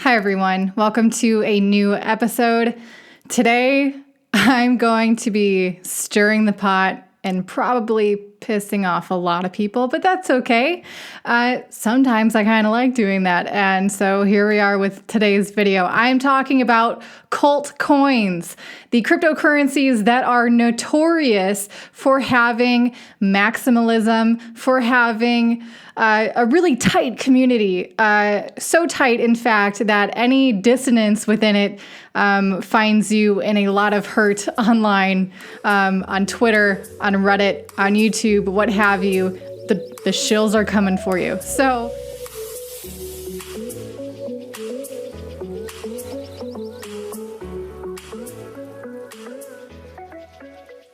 Hi, everyone. Welcome to a new episode. Today, I'm going to be stirring the pot and probably pissing off a lot of people, but that's okay. Sometimes I kind of like doing that. And so here we are with today's video. I'm talking about cult coins, the cryptocurrencies that are notorious for having maximalism, for having a really tight community, so tight, in fact, that any dissonance within it finds you in a lot of hurt online, on Twitter, on Reddit, on YouTube, what have you. The shills are coming for you. So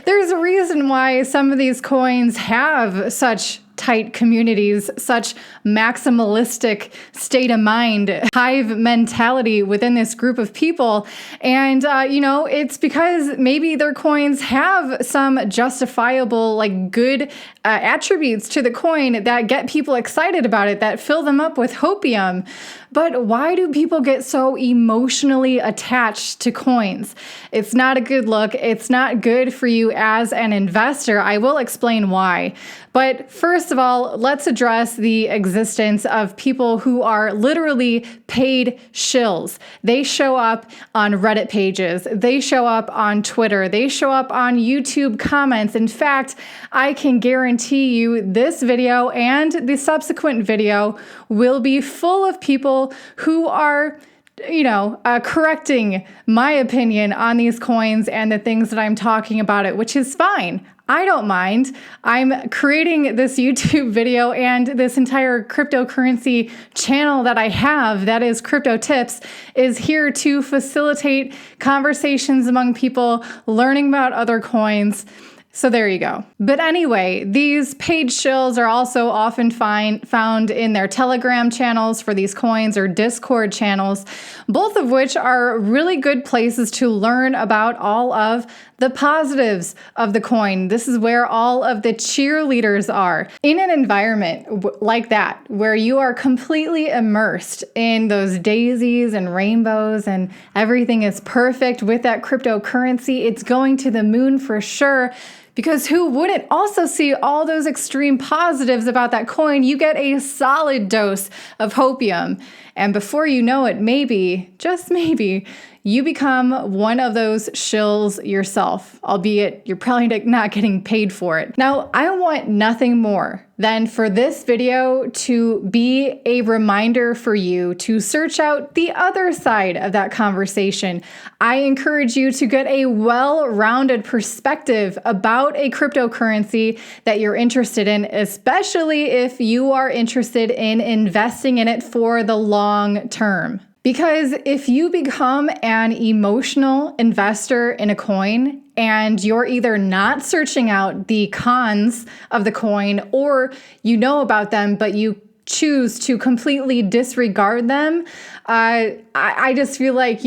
there's a reason why some of these coins have such tight communities, such maximalistic state of mind, hive mentality within this group of people. And, it's because maybe their coins have some justifiable, good attributes to the coin that get people excited about it, that fill them up with hopium. But why do people get so emotionally attached to coins? It's not a good look. It's not good for you as an investor. I will explain why. But first of all, let's address the existence of people who are literally paid shills. They show up on Reddit pages. They show up on Twitter. They show up on YouTube comments. In fact, I can guarantee you this video and the subsequent video will be full of people who are correcting my opinion on these coins and the things that I'm talking about it, which is fine. I don't mind. I'm creating this YouTube video and this entire cryptocurrency channel that I have, that is Crypto Tips, is here to facilitate conversations among people, learning about other coins. So there you go. But anyway, these paid shills are also often found in their Telegram channels for these coins or Discord channels, both of which are really good places to learn about all of the positives of the coin. This is where all of the cheerleaders are. In an environment like that, where you are completely immersed in those daisies and rainbows and everything is perfect with that cryptocurrency, it's going to the moon for sure. Because who wouldn't also see all those extreme positives about that coin? You get a solid dose of hopium. And before you know it, maybe, just maybe, you become one of those shills yourself, albeit you're probably not getting paid for it. Now, I want nothing more than for this video to be a reminder for you to search out the other side of that conversation. I encourage you to get a well-rounded perspective about a cryptocurrency that you're interested in, especially if you are interested in investing in it for the long term. Because if you become an emotional investor in a coin and you're either not searching out the cons of the coin or you know about them, but you choose to completely disregard them, I just feel like,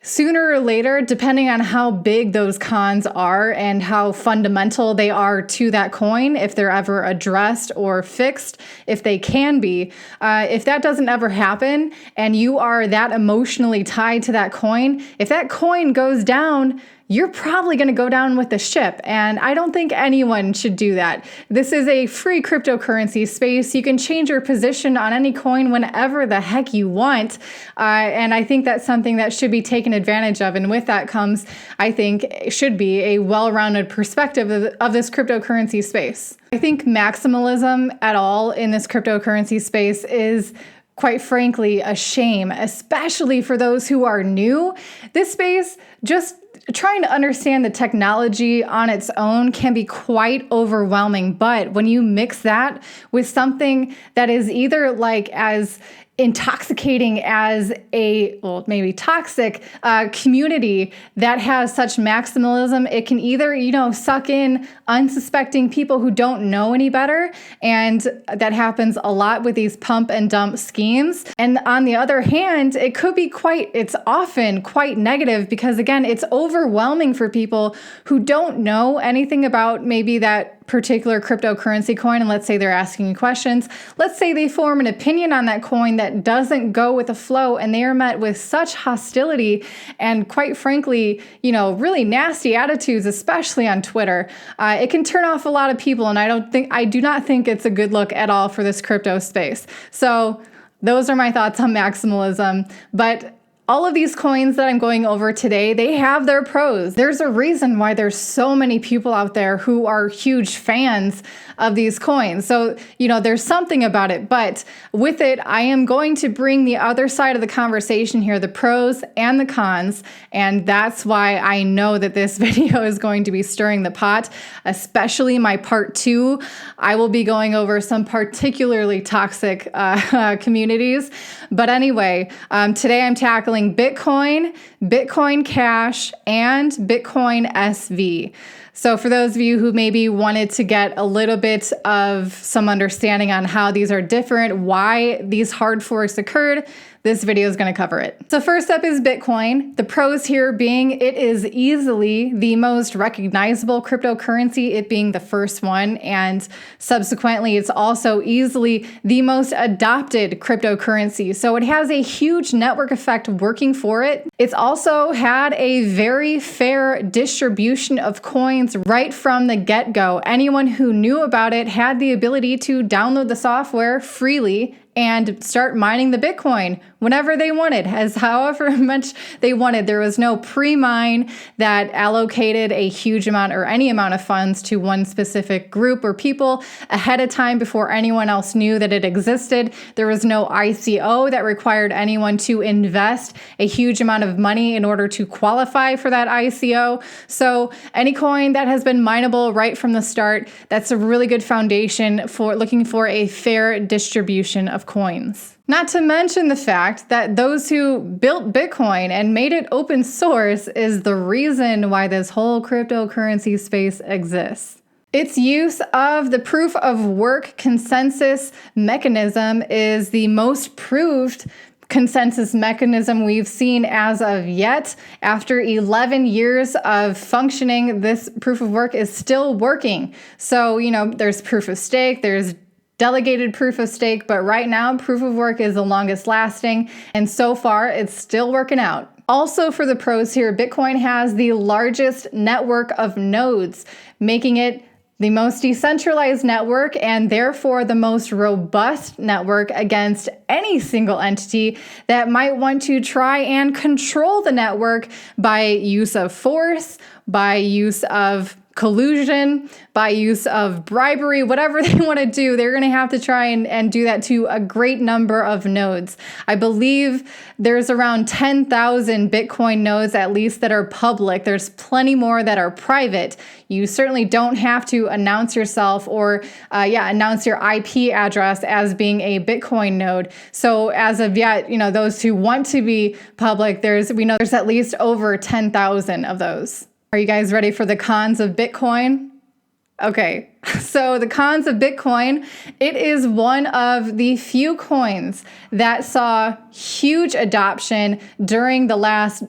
sooner or later, depending on how big those cons are and how fundamental they are to that coin, if they're ever addressed or fixed, if they can be, if that doesn't ever happen and you are that emotionally tied to that coin, if that coin goes down, you're probably going to go down with the ship. And I don't think anyone should do that. This is a free cryptocurrency space. You can change your position on any coin whenever the heck you want. And I think that's something that should be taken advantage of. And with that comes, I think, should be a well-rounded perspective of this cryptocurrency space. I think maximalism at all in this cryptocurrency space is, quite frankly, a shame, especially for those who are new. This space, just trying to understand the technology on its own can be quite overwhelming. But when you mix that with something that is either as intoxicating as maybe toxic community that has such maximalism, it can either, suck in unsuspecting people who don't know any better. And that happens a lot with these pump and dump schemes. And on the other hand, it's often quite negative because, again, it's overwhelming for people who don't know anything about maybe that particular cryptocurrency coin, and let's say they're asking you questions, let's say they form an opinion on that coin that doesn't go with the flow, and they are met with such hostility and, quite frankly, really nasty attitudes, especially on Twitter. It can turn off a lot of people, and I do not think it's a good look at all for this crypto space. So those are my thoughts on maximalism. But all of these coins that I'm going over today, they have their pros. There's a reason why there's so many people out there who are huge fans of these coins. So, there's something about it. But with it, I am going to bring the other side of the conversation here, the pros and the cons. And that's why I know that this video is going to be stirring the pot, especially my part 2. I will be going over some particularly toxic communities. But anyway, today I'm tackling Bitcoin, Bitcoin Cash, and Bitcoin SV. So for those of you who maybe wanted to get a little bit of some understanding on how these are different, why these hard forks occurred, this video is going to cover it. So first up is Bitcoin. The pros here being it is easily the most recognizable cryptocurrency, it being the first one, and subsequently it's also easily the most adopted cryptocurrency. So it has a huge network effect working for it. It's also had a very fair distribution of coins right from the get-go. Anyone who knew about it had the ability to download the software freely and start mining the Bitcoin whenever they wanted, as however much they wanted. There was no pre-mine that allocated a huge amount or any amount of funds to one specific group or people ahead of time before anyone else knew that it existed. There was no ICO that required anyone to invest a huge amount of money in order to qualify for that ICO. So any coin that has been mineable right from the start, that's a really good foundation for looking for a fair distribution of coins. Not to mention the fact that those who built Bitcoin and made it open source is the reason why this whole cryptocurrency space exists. Its use of the proof of work consensus mechanism is the most proved consensus mechanism we've seen as of yet. After 11 years of functioning, this proof of work is still working. So, there's proof of stake, there's delegated proof of stake, but right now proof of work is the longest lasting, and so far it's still working out. Also for the pros here, Bitcoin has the largest network of nodes, making it the most decentralized network and therefore the most robust network against any single entity that might want to try and control the network by use of force, by use of collusion, by use of bribery, whatever they want to do, they're going to have to try and do that to a great number of nodes. I believe there's around 10,000 Bitcoin nodes at least that are public. There's plenty more that are private. You certainly don't have to announce yourself or announce your IP address as being a Bitcoin node. So as of yet, those who want to be public, we know there's at least over 10,000 of those. Are you guys ready for the cons of Bitcoin? Okay, so the cons of Bitcoin, it is one of the few coins that saw huge adoption during the last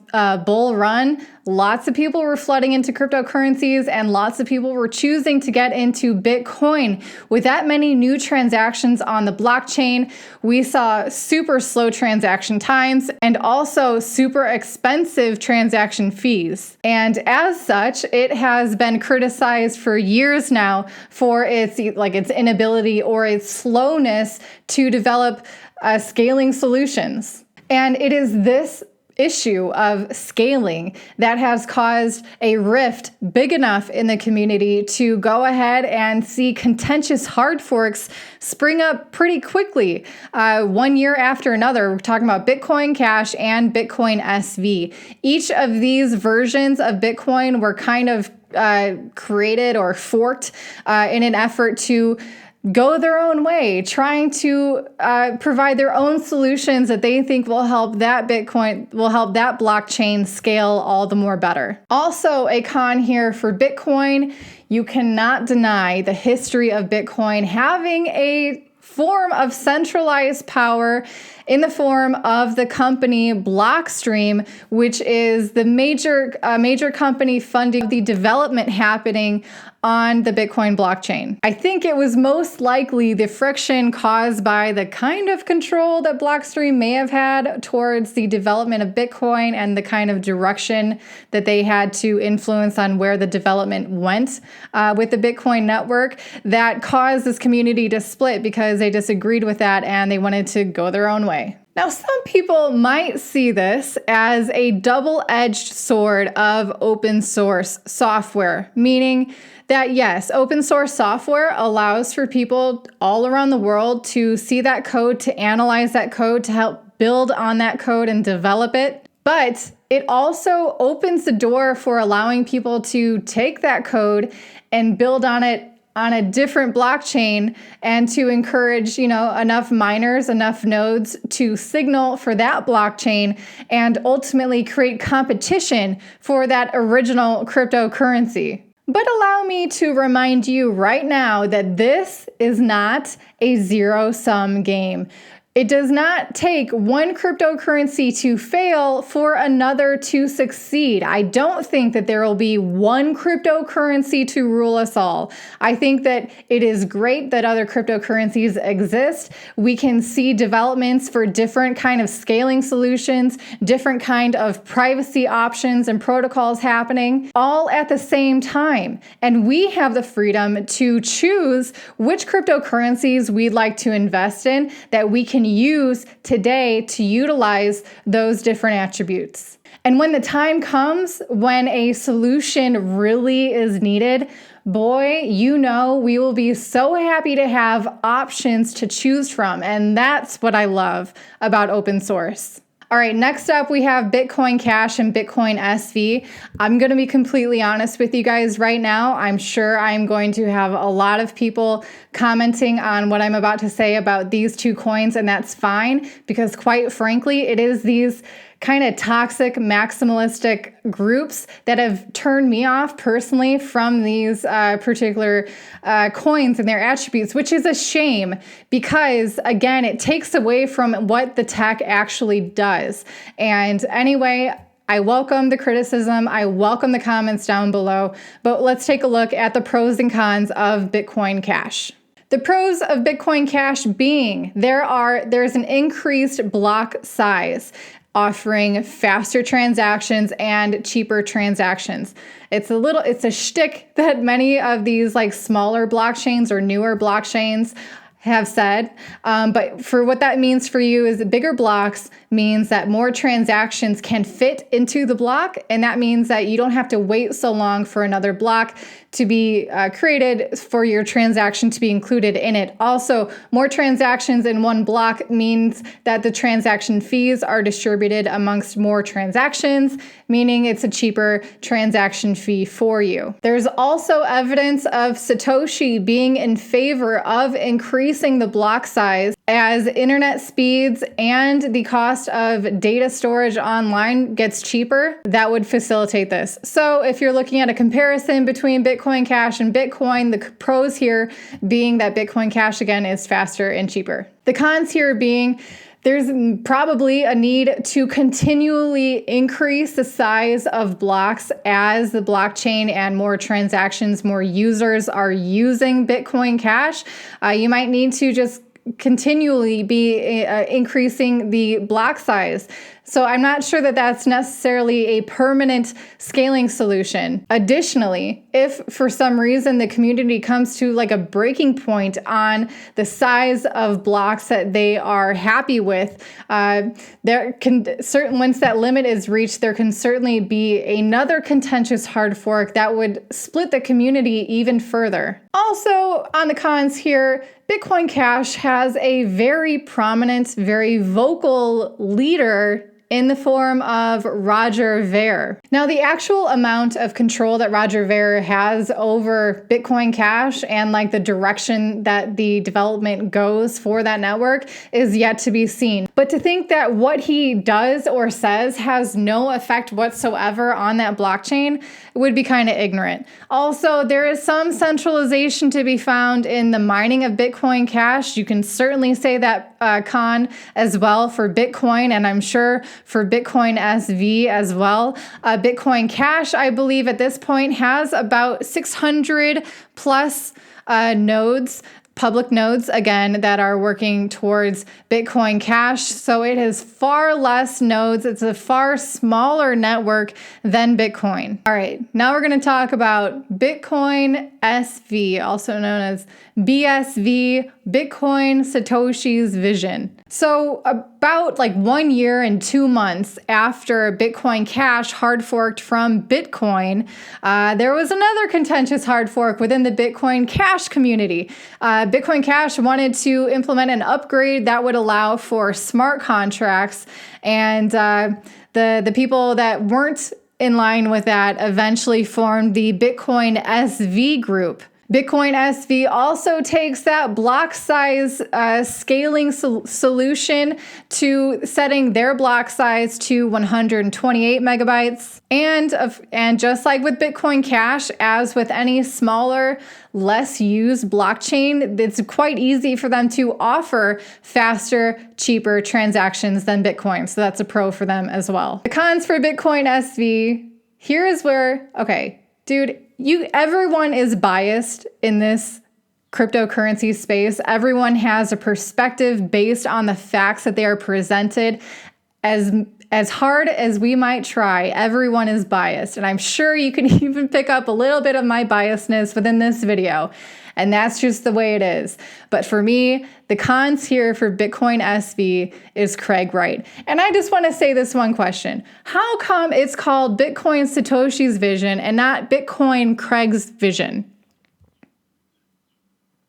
bull run. Lots of people were flooding into cryptocurrencies and lots of people were choosing to get into Bitcoin. With that many new transactions on the blockchain, we saw super slow transaction times and also super expensive transaction fees. And as such, it has been criticized for years now for its inability or its slowness to develop scaling solutions. And it is this issue of scaling that has caused a rift big enough in the community to go ahead and see contentious hard forks spring up pretty quickly, one year after another. We're talking about Bitcoin Cash and Bitcoin SV. Each of these versions of Bitcoin were kind of created or forked in an effort to go their own way, trying to provide their own solutions that they think will help that blockchain scale all the more better. Also, a con here for Bitcoin, you cannot deny the history of Bitcoin having a form of centralized power in the form of the company Blockstream, which is the major company funding the development happening on the Bitcoin blockchain. I think it was most likely the friction caused by the kind of control that Blockstream may have had towards the development of Bitcoin and the kind of direction that they had to influence on where the development went with the Bitcoin network that caused this community to split because they disagreed with that and they wanted to go their own way. Now, some people might see this as a double-edged sword of open source software, meaning that yes, open source software allows for people all around the world to see that code, to analyze that code, to help build on that code and develop it. But it also opens the door for allowing people to take that code and build on it on a different blockchain and to encourage, enough miners, enough nodes to signal for that blockchain and ultimately create competition for that original cryptocurrency. But allow me to remind you right now that this is not a zero-sum game. It does not take one cryptocurrency to fail for another to succeed. I don't think that there will be one cryptocurrency to rule us all. I think that it is great that other cryptocurrencies exist. We can see developments for different kind of scaling solutions, different kind of privacy options and protocols happening all at the same time. And we have the freedom to choose which cryptocurrencies we'd like to invest in that we can use today to utilize those different attributes. And when the time comes when a solution really is needed, boy, we will be so happy to have options to choose from. And that's what I love about open source. All right, next up we have Bitcoin Cash and Bitcoin SV. I'm going to be completely honest with you guys right now. I'm sure I'm going to have a lot of people commenting on what I'm about to say about these two coins, and that's fine because quite frankly, it is these kind of toxic maximalistic groups that have turned me off personally from these particular coins and their attributes, which is a shame because, again, it takes away from what the tech actually does. And anyway, I welcome the criticism. I welcome the comments down below, but let's take a look at the pros and cons of Bitcoin Cash. The pros of Bitcoin Cash being there's an increased block size, offering faster transactions and cheaper transactions. It's a shtick that many of these smaller blockchains or newer blockchains have said. But for what that means for you is bigger blocks means that more transactions can fit into the block. And that means that you don't have to wait so long for another block to be created for your transaction to be included in it. Also, more transactions in one block means that the transaction fees are distributed amongst more transactions, meaning it's a cheaper transaction fee for you. There's also evidence of Satoshi being in favor of increasing the block size as internet speeds and the cost of data storage online gets cheaper. That would facilitate this. So if you're looking at a comparison between Bitcoin Cash and Bitcoin, the pros here being that Bitcoin Cash, again, is faster and cheaper. The cons here being there's probably a need to continually increase the size of blocks as the blockchain and more transactions, more users are using Bitcoin Cash. You might need to just continually be increasing the block size. So I'm not sure that that's necessarily a permanent scaling solution. Additionally, if for some reason the community comes to a breaking point on the size of blocks that they are happy with, once that limit is reached, there can certainly be another contentious hard fork that would split the community even further. Also, on the cons here, Bitcoin Cash has a very prominent, very vocal leader in the form of Roger Ver. Now, the actual amount of control that Roger Ver has over Bitcoin Cash and the direction that the development goes for that network is yet to be seen. But to think that what he does or says has no effect whatsoever on that blockchain would be kind of ignorant. Also, there is some centralization to be found in the mining of Bitcoin Cash. You can certainly say that con as well for Bitcoin, and I'm sure for Bitcoin SV as well. Bitcoin Cash, I believe at this point has about 600 plus nodes, public nodes, again, that are working towards Bitcoin Cash. So it has far less nodes. It's a far smaller network than Bitcoin. All right, now we're going to talk about Bitcoin SV, also known as BSV, Bitcoin Satoshi's Vision. So about like 1 year and 2 months after Bitcoin Cash hard forked from Bitcoin, there was another contentious hard fork within the Bitcoin Cash community. Bitcoin Cash wanted to implement an upgrade that would allow for smart contracts, and the people that weren't in line with that eventually formed the Bitcoin SV group. Bitcoin SV also takes that block size scaling solution to setting their block size to 128 megabytes. And just like with Bitcoin Cash, as with any smaller, less used blockchain, it's quite easy for them to offer faster, cheaper transactions than Bitcoin. So that's a pro for them as well. The cons for Bitcoin SV, here is where, okay, dude, everyone is biased in this cryptocurrency space. Everyone has a perspective based on the facts that they are presented. As hard as we might try, everyone is biased. And I'm sure you can even pick up a little bit of my biasness within this video. And that's just the way it is. But for me, the cons here for Bitcoin SV is Craig Wright. And I just want to say this one question. How come it's called Bitcoin Satoshi's Vision and not Bitcoin Craig's Vision?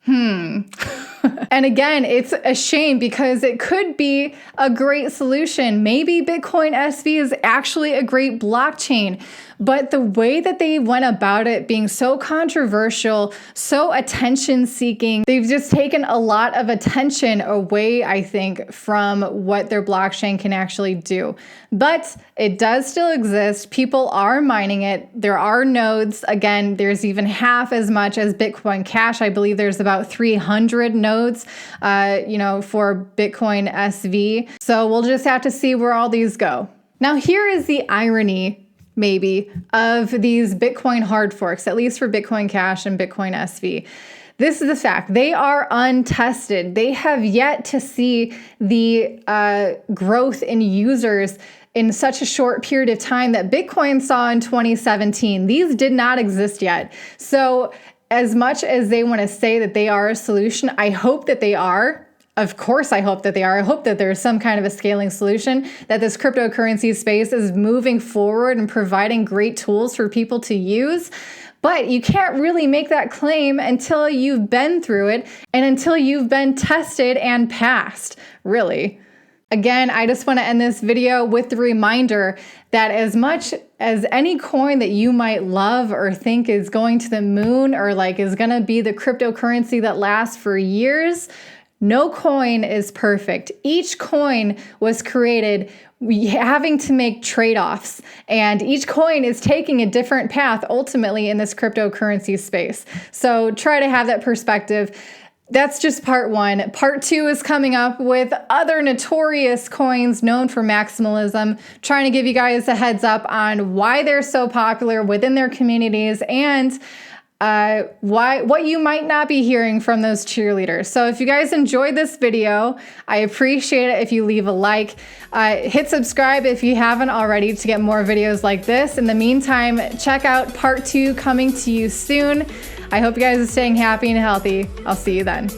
And again, it's a shame because it could be a great solution. Maybe Bitcoin SV is actually a great blockchain, but the way that they went about it being so controversial, so attention-seeking, they've just taken a lot of attention away, I think, from what their blockchain can actually do. But it does still exist. People are mining it. There are nodes. Again, there's even half as much as Bitcoin Cash. I believe there's about 300 nodes, for Bitcoin SV. So we'll just have to see where all these go. Now, here is the irony, maybe, of these Bitcoin hard forks, at least for Bitcoin Cash and Bitcoin SV. This is the fact. They are untested. They have yet to see the growth in users in such a short period of time that Bitcoin saw in 2017. These did not exist yet. So as much as they want to say that they are a solution, I hope that they are. Of course, I hope that they are. I hope that there's some kind of a scaling solution, that this cryptocurrency space is moving forward and providing great tools for people to use. But you can't really make that claim until you've been through it and until you've been tested and passed, really. Again, I just want to end this video with the reminder that as much as any coin that you might love or think is going to the moon or like is going to be the cryptocurrency that lasts for years, no coin is perfect. Each coin was created having to make trade-offs, and each coin is taking a different path ultimately in this cryptocurrency space. So try to have that perspective. That's just part one. Part two is coming up with other notorious coins known for maximalism, trying to give you guys a heads up on why they're so popular within their communities and what you might not be hearing from those cheerleaders. So if you guys enjoyed this video, I appreciate it if you leave a like. Hit subscribe if you haven't already to get more videos like this. In the meantime, check out part two coming to you soon. I hope you guys are staying happy and healthy. I'll see you then.